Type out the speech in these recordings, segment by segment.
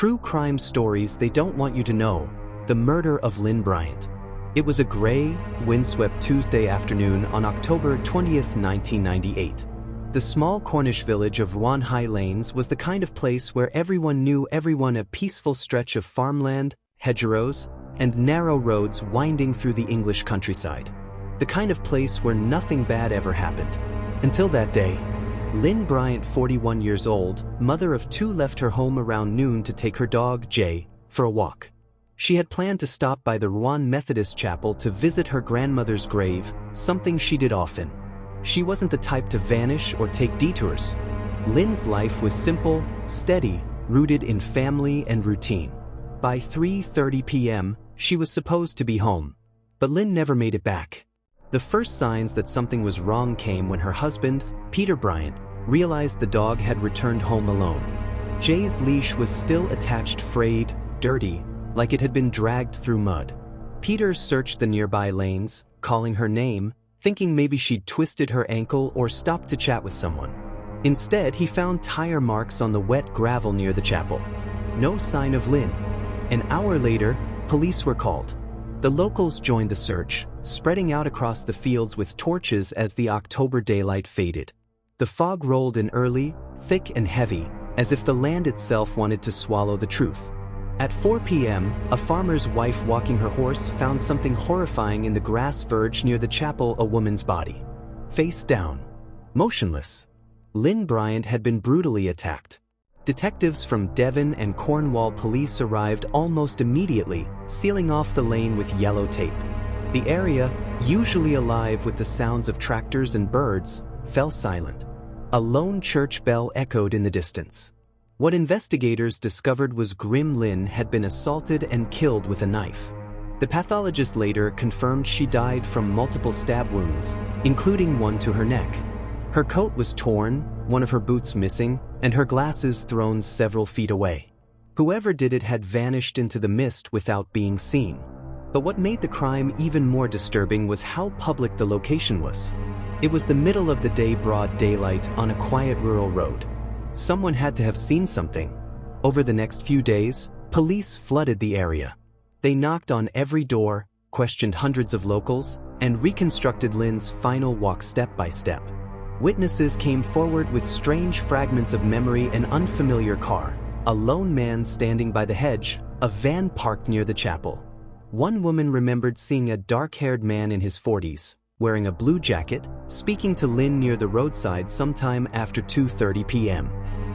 True crime stories they don't want you to know. The murder of Lyn Bryant. It was a gray, windswept Tuesday afternoon on October 20th, 1998. The small Cornish village of Ruan Lanes was the kind of place where everyone knew everyone, a peaceful stretch of farmland, hedgerows, and narrow roads winding through the English countryside. The kind of place where nothing bad ever happened. Until that day. Lyn Bryant, 41 years old, mother of two, left her home around noon to take her dog, Jay, for a walk. She had planned to stop by the Ruan Methodist Chapel to visit her grandmother's grave, something she did often. She wasn't the type to vanish or take detours. Lyn's life was simple, steady, rooted in family and routine. By 3:30 p.m., she was supposed to be home. But Lyn never made it back. The first signs that something was wrong came when her husband, Peter Bryant, realized the dog had returned home alone. Jay's leash was still attached, frayed, dirty, like it had been dragged through mud. Peter searched the nearby lanes, calling her name, thinking maybe she'd twisted her ankle or stopped to chat with someone. Instead, he found tire marks on the wet gravel near the chapel. No sign of Lyn. An hour later, police were called. The locals joined the search, spreading out across the fields with torches as the October daylight faded. The fog rolled in early, thick and heavy, as if the land itself wanted to swallow the truth. At 4 p.m., a farmer's wife walking her horse found something horrifying in the grass verge near the chapel: a woman's body. Face down. Motionless. Lyn Bryant had been brutally attacked. Detectives from Devon and Cornwall police arrived almost immediately, sealing off the lane with yellow tape. The area, usually alive with the sounds of tractors and birds, fell silent. A lone church bell echoed in the distance. What investigators discovered was grim: Lyn had been assaulted and killed with a knife. The pathologist later confirmed she died from multiple stab wounds, including one to her neck. Her coat was torn, one of her boots missing, and her glasses thrown several feet away. Whoever did it had vanished into the mist without being seen. But what made the crime even more disturbing was how public the location was. It was the middle of the day, broad daylight on a quiet rural road. Someone had to have seen something. Over the next few days, police flooded the area. They knocked on every door, questioned hundreds of locals, and reconstructed Lyn's final walk step by step. Witnesses came forward with strange fragments of memory: an unfamiliar car, a lone man standing by the hedge, a van parked near the chapel. One woman remembered seeing a dark-haired man in his 40s, wearing a blue jacket, speaking to Lyn near the roadside sometime after 2:30 p.m.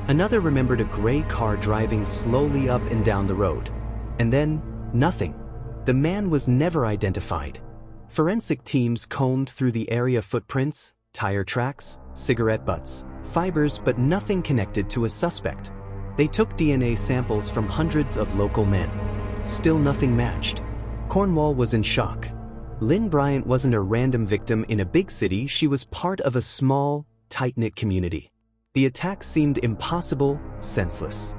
Another remembered a gray car driving slowly up and down the road. And then, nothing. The man was never identified. Forensic teams combed through the area: footprints, tire tracks, cigarette butts, fibers, but nothing connected to a suspect. They took DNA samples from hundreds of local men. Still nothing matched. Cornwall was in shock. Lyn Bryant wasn't a random victim in a big city, she was part of a small, tight-knit community. The attack seemed impossible, senseless.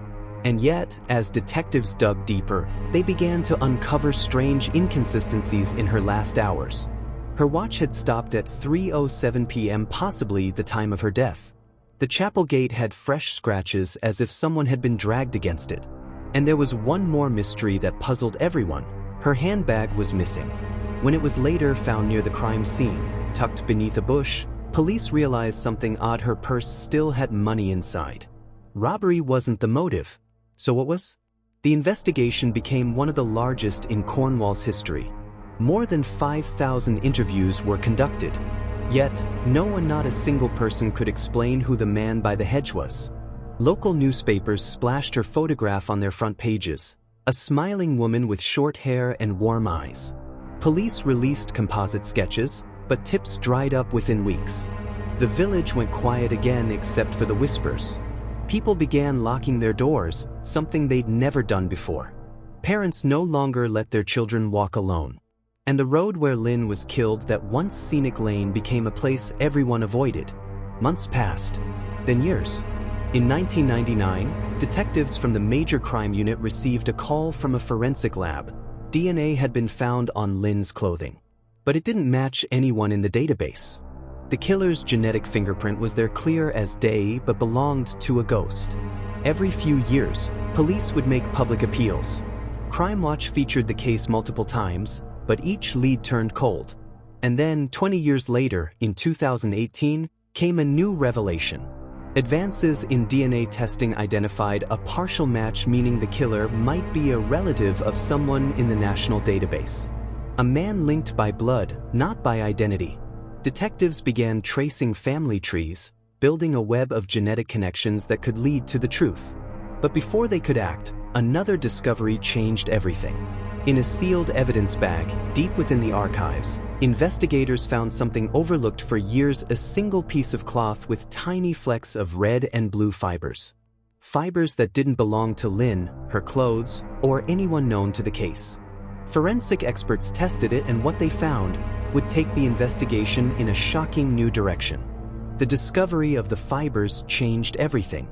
And yet, as detectives dug deeper, they began to uncover strange inconsistencies in her last hours. Her watch had stopped at 3:07 p.m., possibly the time of her death. The chapel gate had fresh scratches, as if someone had been dragged against it. And there was one more mystery that puzzled everyone: her handbag was missing. When it was later found near the crime scene, tucked beneath a bush, police realized something odd: her purse still had money inside. Robbery wasn't the motive. So what was? The investigation became one of the largest in Cornwall's history. More than 5,000 interviews were conducted. Yet, no one, not a single person, could explain who the man by the hedge was. Local newspapers splashed her photograph on their front pages, a smiling woman with short hair and warm eyes. Police released composite sketches, but tips dried up within weeks. The village went quiet again, except for the whispers. People began locking their doors, something they'd never done before. Parents no longer let their children walk alone. And the road where Lyn was killed, that once scenic lane, became a place everyone avoided. Months passed, then years. In 1999, detectives from the Major Crime Unit received a call from a forensic lab. DNA had been found on Lyn's clothing. But it didn't match anyone in the database. The killer's genetic fingerprint was there, clear as day, but belonged to a ghost. Every few years, Police would make public appeals. Crime Watch featured the case multiple times, but each lead turned cold. And then, 20 years later, in 2018, came a new revelation. Advances in DNA testing identified a partial match, meaning the killer might be a relative of someone in the national database. A man linked by blood, not by identity. Detectives began tracing family trees, building a web of genetic connections that could lead to the truth. But before they could act, another discovery changed everything. In a sealed evidence bag, deep within the archives, investigators found something overlooked for years: a single piece of cloth with tiny flecks of red and blue fibers. Fibers that didn't belong to Lyn, her clothes, or anyone known to the case. Forensic experts tested it, and what they found would take the investigation in a shocking new direction. The discovery of the fibers changed everything.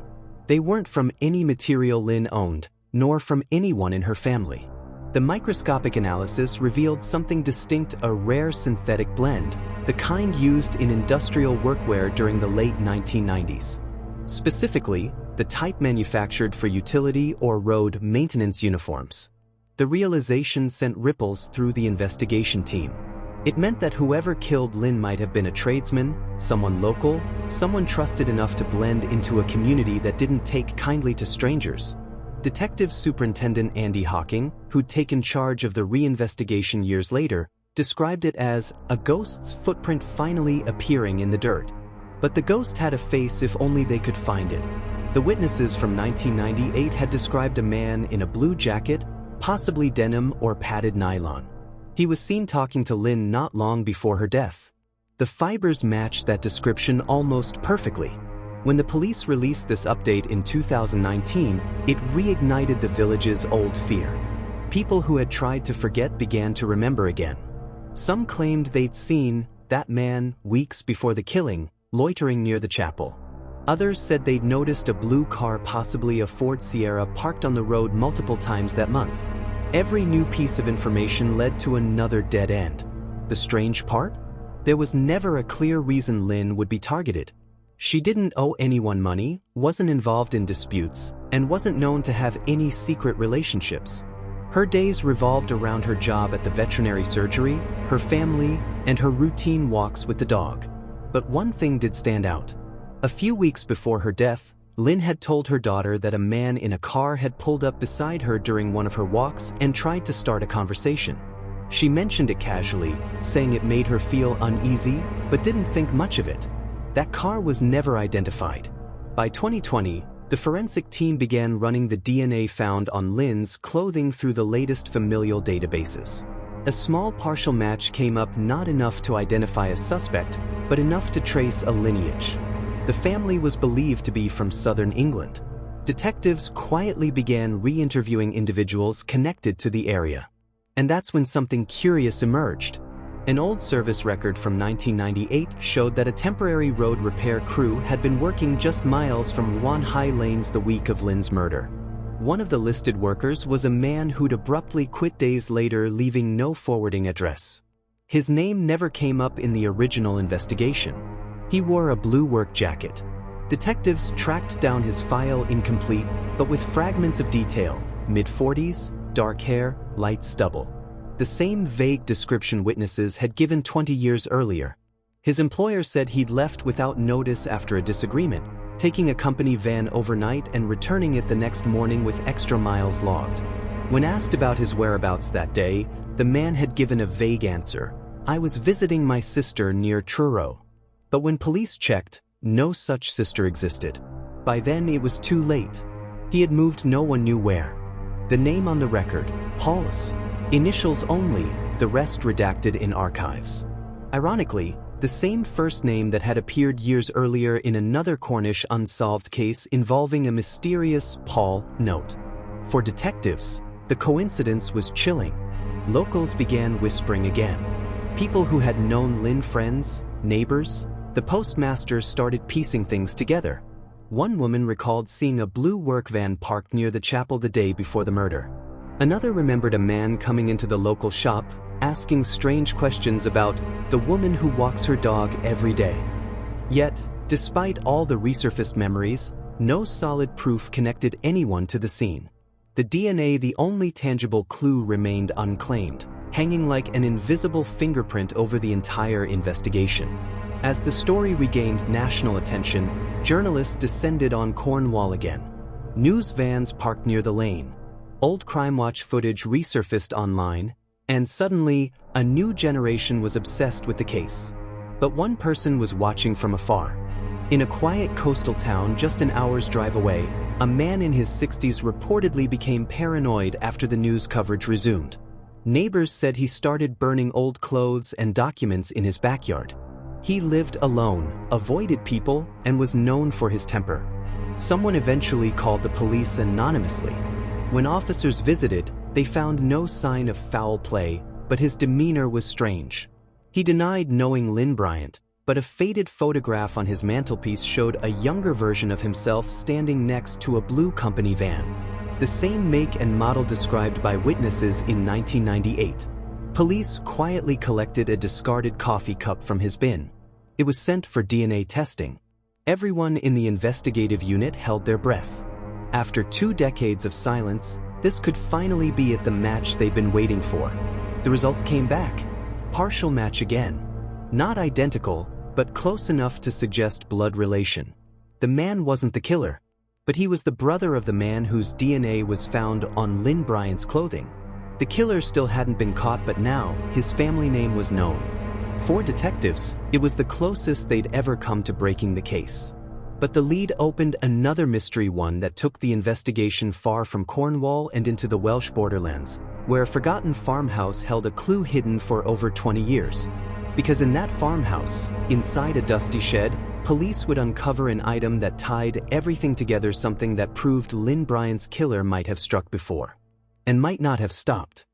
They weren't from any material Lyn owned, nor from anyone in her family. The microscopic analysis revealed something distinct: a rare synthetic blend, the kind used in industrial workwear during the late 1990s. Specifically, the type manufactured for utility or road maintenance uniforms. The realization sent ripples through the investigation team. It meant that whoever killed Lyn might have been a tradesman, someone local, someone trusted enough to blend into a community that didn't take kindly to strangers. Detective Superintendent Andy Hawking, who'd taken charge of the reinvestigation years later, described it as a ghost's footprint finally appearing in the dirt. But the ghost had a face if only they could find it. The witnesses from 1998 had described a man in a blue jacket, possibly denim or padded nylon. He was seen talking to Lyn not long before her death. The fibers matched that description almost perfectly. When the police released this update in 2019, it reignited the village's old fear. People who had tried to forget began to remember again. Some claimed they'd seen that man weeks before the killing, loitering near the chapel. Others said they'd noticed a blue car, possibly a Ford Sierra, parked on the road multiple times that month. Every new piece of information led to another dead end. The strange part? There was never a clear reason Lyn would be targeted. She didn't owe anyone money, wasn't involved in disputes, and wasn't known to have any secret relationships. Her days revolved around her job at the veterinary surgery, her family, and her routine walks with the dog. But one thing did stand out. A few weeks before her death, Lyn had told her daughter that a man in a car had pulled up beside her during one of her walks and tried to start a conversation. She mentioned it casually, saying it made her feel uneasy, but didn't think much of it. That car was never identified. By 2020, the forensic team began running the DNA found on Lyn's clothing through the latest familial databases. A small partial match came up, not enough to identify a suspect, but enough to trace a lineage. The family was believed to be from southern England. Detectives quietly began re-interviewing individuals connected to the area. And that's when something curious emerged. An old service record from 1998 showed that a temporary road repair crew had been working just miles from Ruan High Lanes the week of Lyn's murder. One of the listed workers was a man who'd abruptly quit days later, leaving no forwarding address. His name never came up in the original investigation. He wore a blue work jacket. Detectives tracked down his file, incomplete, but with fragments of detail: mid-40s, dark hair, light stubble. The same vague description witnesses had given 20 years earlier. His employer said he'd left without notice after a disagreement, taking a company van overnight and returning it the next morning with extra miles logged. When asked about his whereabouts that day, the man had given a vague answer: "I was visiting my sister near Truro." But when police checked, no such sister existed. By then it was too late. He had moved, no one knew where. The name on the record: Paulus. Initials only, the rest redacted in archives. Ironically, the same first name that had appeared years earlier in another Cornish unsolved case involving a mysterious Paul note. For detectives, the coincidence was chilling. Locals began whispering again. People who had known Lyn, friends, neighbors. The postmaster started piecing things together. One woman recalled seeing a blue work van parked near the chapel the day before the murder. Another remembered a man coming into the local shop, asking strange questions about the woman who walks her dog every day. Yet, despite all the resurfaced memories, no solid proof connected anyone to the scene. The DNA, the only tangible clue, remained unclaimed, hanging like an invisible fingerprint over the entire investigation. As the story regained national attention, journalists descended on Cornwall again. News vans parked near the lane. Old Crime Watch footage resurfaced online, and suddenly, a new generation was obsessed with the case. But one person was watching from afar. In a quiet coastal town just an hour's drive away, a man in his 60s reportedly became paranoid after the news coverage resumed. Neighbors said he started burning old clothes and documents in his backyard. He lived alone, avoided people, and was known for his temper. Someone eventually called the police anonymously. When officers visited, they found no sign of foul play, but his demeanor was strange. He denied knowing Lyn Bryant, but a faded photograph on his mantelpiece showed a younger version of himself standing next to a blue company van. The same make and model described by witnesses in 1998. Police quietly collected a discarded coffee cup from his bin. It was sent for DNA testing. Everyone in the investigative unit held their breath. After 2 decades of silence, this could finally be the match they'd been waiting for. The results came back. Partial match again. Not identical, but close enough to suggest blood relation. The man wasn't the killer, but he was the brother of the man whose DNA was found on Lyn Bryant's clothing. The killer still hadn't been caught, but now his family name was known. For detectives, it was the closest they'd ever come to breaking the case. But the lead opened another mystery, one that took the investigation far from Cornwall and into the Welsh borderlands, where a forgotten farmhouse held a clue hidden for over 20 years. Because in that farmhouse, inside a dusty shed, police would uncover an item that tied everything together, something that proved Lyn Bryant's killer might have struck before, and might not have stopped.